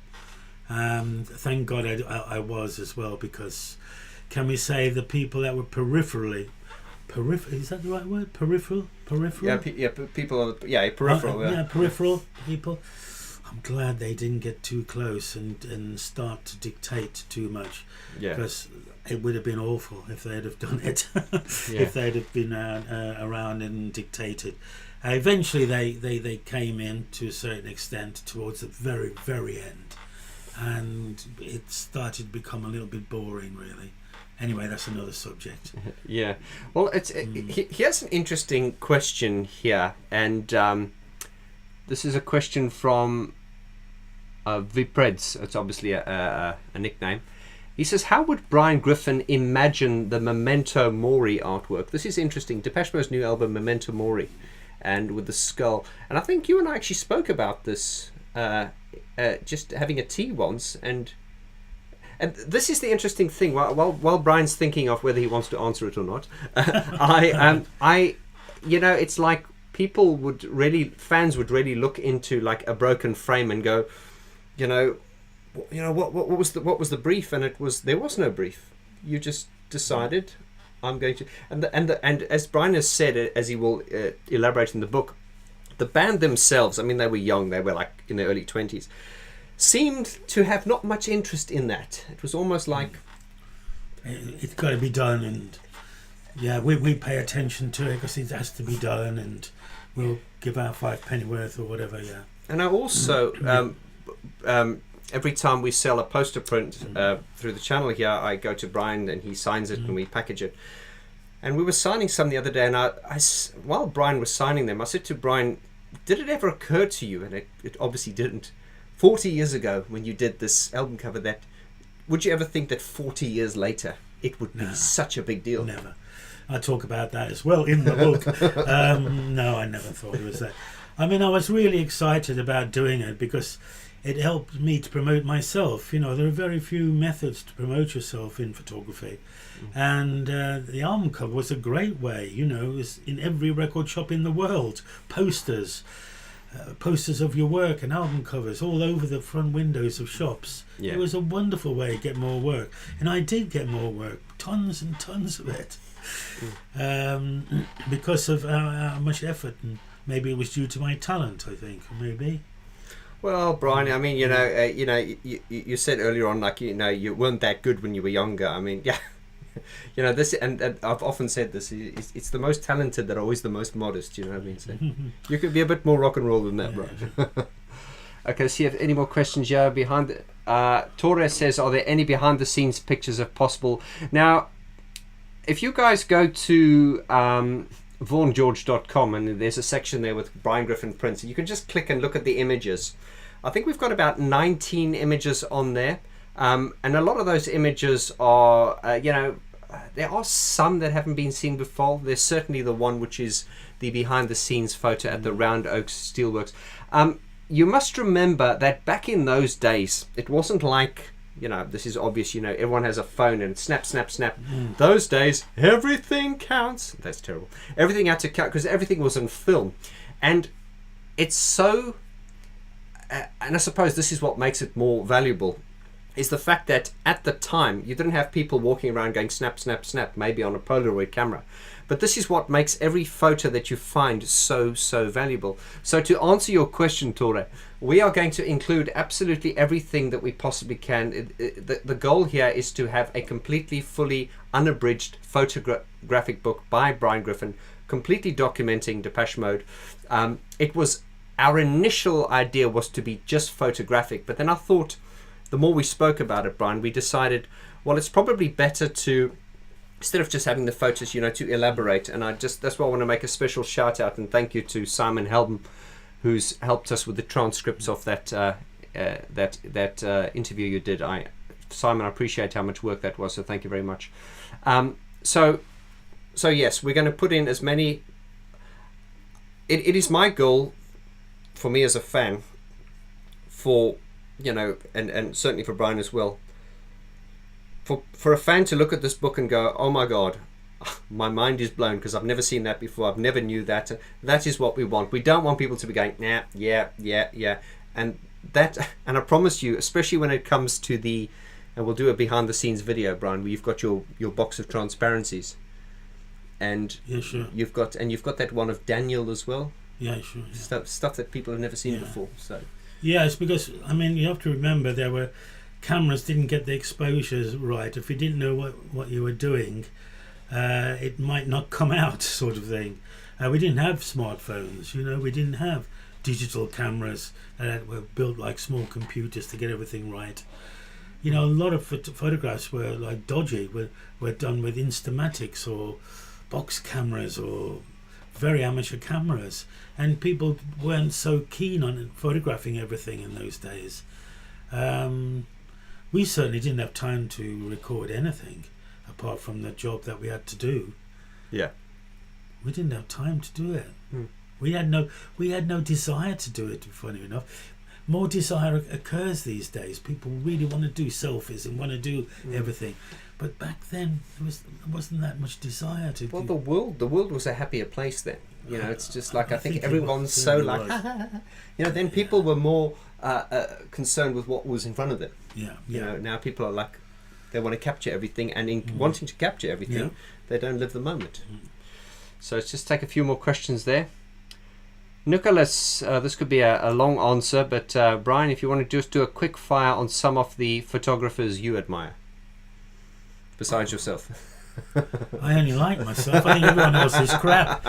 Thank God I was as well, because. Can we say the people that were peripherally, is that the right word? Peripheral? People. Peripheral. Peripheral people. I'm glad they didn't get too close and start to dictate too much. Yeah. Because it would have been awful if they'd have done it. If they'd have been around and dictated. Eventually, they came in to a certain extent towards the very, very end, and it started to become a little bit boring, really. Anyway, that's another subject. Yeah. Well, here's an interesting question here, and this is a question from Vipreds. It's obviously a nickname. He says, how would Brian Griffin imagine the Memento Mori artwork? This is interesting. Depeche Mode's new album, Memento Mori, and with the skull. And I think you and I actually spoke about this, just having a tea once, and this is the interesting thing. While Brian's thinking of whether he wants to answer it or not, it's like fans would really look into like a broken frame and go, what was the brief? And there was no brief. You just decided, I'm going to, and as Brian has said, as he will elaborate in the book, the band themselves, I mean, they were young. They were like in their early 20s. Seemed to have not much interest in that. It was almost like it's got to be done, and we pay attention to it because it has to be done, and we'll give out 5 pennyworth or whatever. Yeah. And I also, every time we sell a poster print through the channel here, I go to Brian and he signs it and we package it. And we were signing some the other day, and while Brian was signing them, I said to Brian, did it ever occur to you, and it obviously didn't, 40 years ago when you did this album cover, that would you ever think that 40 years later it would be such a big deal? Never. I talk about that as well in the book. No, I never thought it was that. I mean, I was really excited about doing it because it helped me to promote myself. You know, there are very few methods to promote yourself in photography. And the album cover was a great way. You know, it was in every record shop in the world. Posters of your work and album covers all over the front windows of shops. Yeah. It was a wonderful way to get more work. And I did get more work, tons and tons of it, because of how much effort. And maybe it was due to my talent, I think, maybe. Well, Brian, I mean, you said earlier on, like, you weren't that good when you were younger. I mean, yeah. This, and I've often said this, it's the most talented that are always the most modest, you know what I mean? So you could be a bit more rock and roll than that, Brian. Okay, see if any more questions here behind. Torres says, are there any behind the scenes pictures if possible? Now, if you guys go to vaughngeorge.com, and there's a section there with Brian Griffin prints, you can just click and look at the images. I think we've got about 19 images on there. And a lot of those images are, there are some that haven't been seen before. There's certainly the one which is the behind the scenes photo at the Round Oaks Steelworks. You must remember that back in those days, it wasn't like, this is obvious, everyone has a phone and snap, snap, snap. Those days, everything counts. That's terrible. Everything had to count because everything was on film. And it's so, and I suppose this is what makes it more valuable, is the fact that at the time you didn't have people walking around going snap, snap, snap, maybe on a Polaroid camera. But this is what makes every photo that you find so, so valuable. So to answer your question, Tore, we are going to include absolutely everything that we possibly can. The goal here is to have a completely, fully unabridged photographic book by Brian Griffin, completely documenting Depeche Mode. Our initial idea was to be just photographic, but then I thought, the more we spoke about it, Brian, we decided, well, it's probably better to, instead of just having the photos, to elaborate. And that's why I want to make a special shout out and thank you to Simon Helm, who's helped us with the transcripts of that interview you did. Simon, I appreciate how much work that was, so thank you very much. So yes, we're going to put in as many. It is my goal, for me as a fan, for and certainly for Brian as well, for a fan to look at this book and go, oh my God, my mind is blown because I've never seen that before, I've never knew that. That is what we want. We don't want people to be going, nah, yeah, and I promise you, especially when it comes to and we'll do a behind the scenes video, Brian, where you've got your box of transparencies, and yeah, sure. you've got that one of Daniel as well. Yeah, sure. Yeah. Stuff that people have never seen before. So yeah, it's because, I mean, you have to remember cameras didn't get the exposures right. If you didn't know what you were doing, it might not come out, sort of thing. We didn't have smartphones, we didn't have digital cameras that were built like small computers to get everything right. A lot of photographs were like dodgy, were done with Instamatics or box cameras or very amateur cameras, and people weren't so keen on photographing everything in those days. We certainly didn't have time to record anything apart from the job that we had to do. Yeah, we didn't have time to do it. We had no desire to do it. Funny enough, more desire occurs these days. People really want to do selfies and want to do everything. But back then, there wasn't that much desire to. Well, the world was a happier place then. It's just like I think everyone's so like, then people were more concerned with what was in front of them. Yeah. Now people are like, they want to capture everything, and in wanting to capture everything, they don't live the moment. So let's just take a few more questions there. Nicholas, this could be a long answer, but Brian, if you want to just do a quick fire on some of the photographers you admire. Besides yourself. I only like myself. I think everyone else is crap.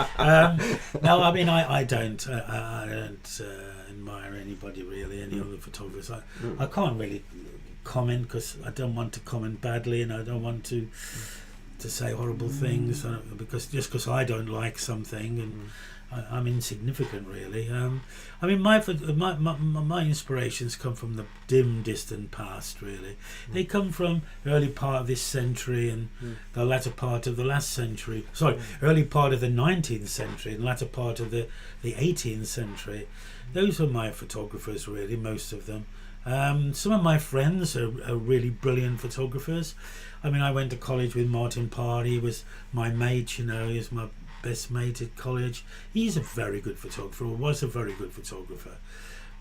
No, I mean, I don't admire anybody really, any other photographers. I can't really comment because I don't want to comment badly, and I don't want to say horrible things because I don't like something, and I'm insignificant really. I mean, my inspirations come from the dim, distant past. Really, they come from early part of this century and the latter part of the last century. Sorry, early part of the 19th century and latter part of the 18th century. Those were my photographers, really, most of them. Some of my friends are really brilliant photographers. I mean, I went to college with Martin Parr. He was my mate, he was my best mate at college. He's a very good photographer, or was a very good photographer.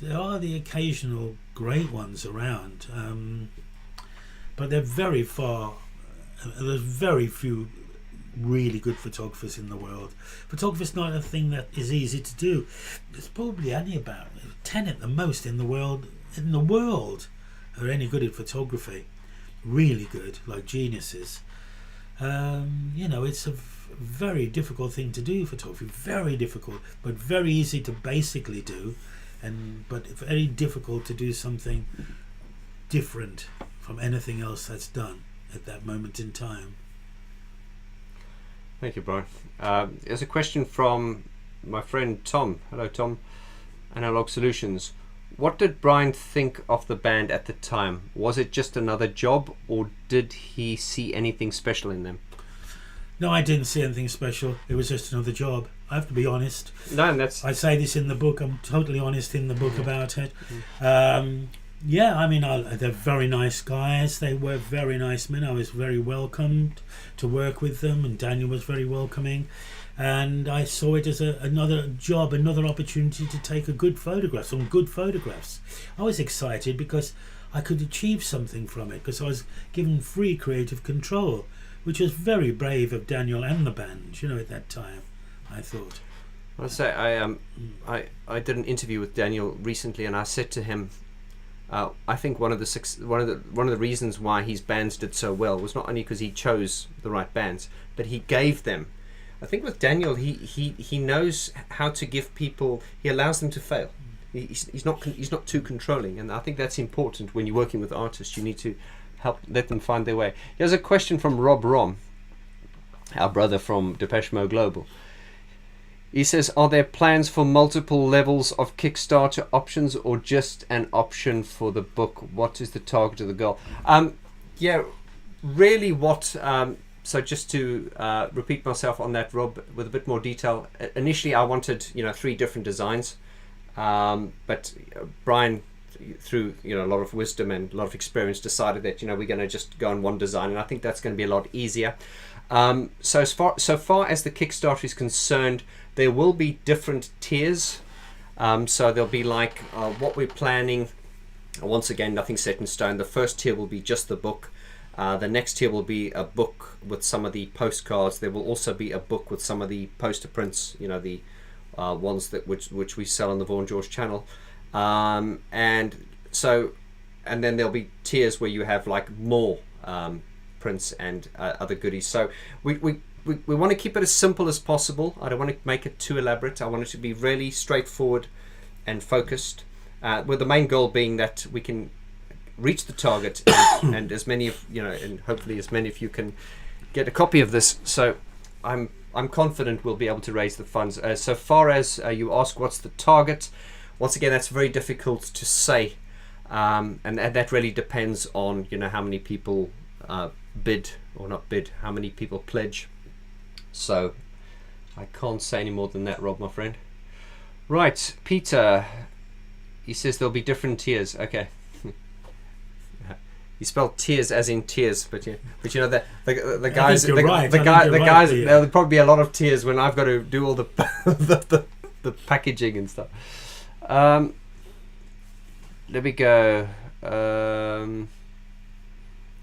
There are the occasional great ones around, but they're very far. There's very few really good photographers in the world. Photography's not a thing that is easy to do. There's probably only about 10 at the most in the world are any good at photography, really good, like geniuses. It's a very difficult thing to do, photography, very difficult, but very easy to basically do, but very difficult to do something different from anything else that's done at that moment in time. Thank you, Brian. There's a question from my friend Tom. Hello, Tom. Analog Solutions. What did Brian think of the band at the time? Was it just another job, or did he see anything special in them? No, I didn't see anything special. It was just another job. I have to be honest. No, and that's... I say this in the book. I'm totally honest in the book about it. I mean, they're very nice guys. They were very nice men. I was very welcomed to work with them, and Daniel was very welcoming. And I saw it as another job, another opportunity to take some good photographs. I was excited because I could achieve something from it, because I was given free creative control, which was very brave of Daniel and the band, at that time, I thought. I'll say I did an interview with Daniel recently, and I said to him, I think one of the reasons why his bands did so well was not only because he chose the right bands, but he gave them. I think with Daniel, he knows how to give people. He allows them to fail. He's not too controlling, and I think that's important when you're working with artists. You need to let them find their way. Here's a question from Rob Rom, our brother from Depeche Mode Global. He says, are there plans for multiple levels of Kickstarter options, or just an option for the book? What is the target of the goal? Really what... So just to repeat myself on that, Rob, with a bit more detail. Initially, I wanted 3 different designs, but Brian, through a lot of wisdom and a lot of experience, decided that we're going to just go on one design, and I think that's going to be a lot easier. So far as the Kickstarter is concerned, there will be different tiers. So there'll be like what we're planning. Once again, nothing set in stone. The first tier will be just the book. The next tier will be a book with some of the postcards. There will also be a book with some of the poster prints, the ones which we sell on the Vaughn George channel. And then there'll be tiers where you have like more prints and other goodies. So we want to keep it as simple as possible. I don't want to make it too elaborate. I want it to be really straightforward and focused, with the main goal being that we can reach the target and as many of and hopefully as many of you can get a copy of this. So I'm confident we'll be able to raise the funds. So far as you ask what's the target, once again, that's very difficult to say, and that really depends on how many people bid or not bid, how many people pledge. So I can't say any more than that, Rob, my friend. Right, Peter, he says there'll be different tiers. Okay. He spelled tears as in tears, but the guys, there'll probably be a lot of tears when I've got to do all the the packaging and stuff. There we go. And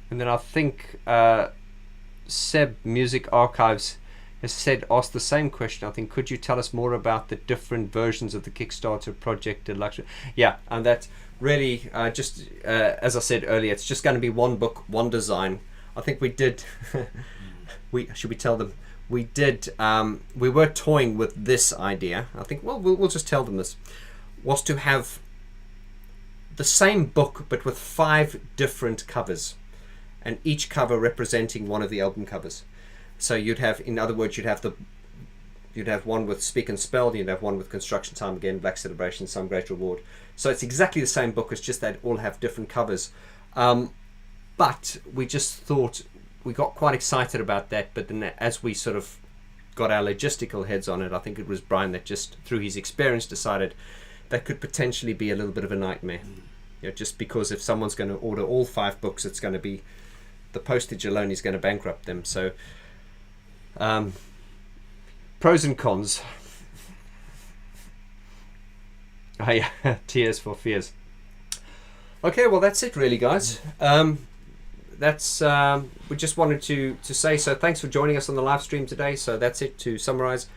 then I think Seb Music Archives has asked the same question. I think, could you tell us more about the different versions of the Kickstarter project deluxe? Yeah, and that's really just as I said earlier, it's just going to be one book, one design. I think we did should we tell them? We did. We were toying with this idea. I think. Well, we'll just tell them this. Was to have the same book but with 5 different covers, and each cover representing one of the album covers. So you'd have, in other words, you'd have one with Speak and Spell, you'd have one with Construction Time Again, Black Celebration, Some Great Reward. So it's exactly the same book, it's just that all have different covers. But we just thought, we got quite excited about that, but then as we sort of got our logistical heads on it, I think it was Brian that just, through his experience, decided that could potentially be a little bit of a nightmare. You know, just because if someone's going to order all 5 books, it's going to be, the postage alone is going to bankrupt them. So pros and cons. Oh yeah, Tears for Fears. Okay, well that's it really, guys. That's we just wanted to say, so thanks for joining us on the live stream today. So that's it, to summarize: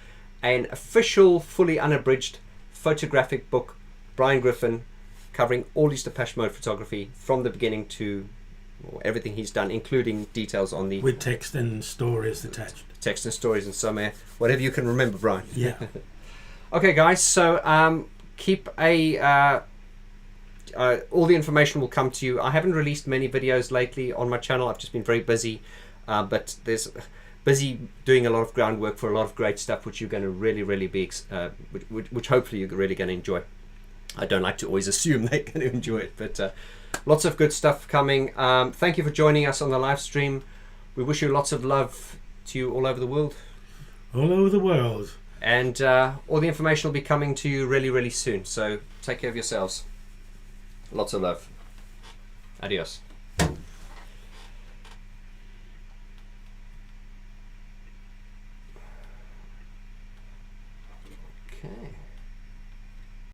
an official, fully unabridged photographic book, Brian Griffin, covering all his Depeche Mode photography from the beginning to everything he's done, including details on the, with text and stories attached. Text and stories and some whatever you can remember, Brian. Yeah. Okay, guys. So keep all the information will come to you. I haven't released many videos lately on my channel. I've just been very busy, but there's busy doing a lot of groundwork for a lot of great stuff, which you're going to really be, which hopefully you're really going to enjoy. I don't like to always assume they're going to enjoy it, but lots of good stuff coming. Thank you for joining us on the live stream. We wish you lots of love to you all over the world. All over the world. And all the information will be coming to you really soon. So take care of yourselves. Lots of love. Adios.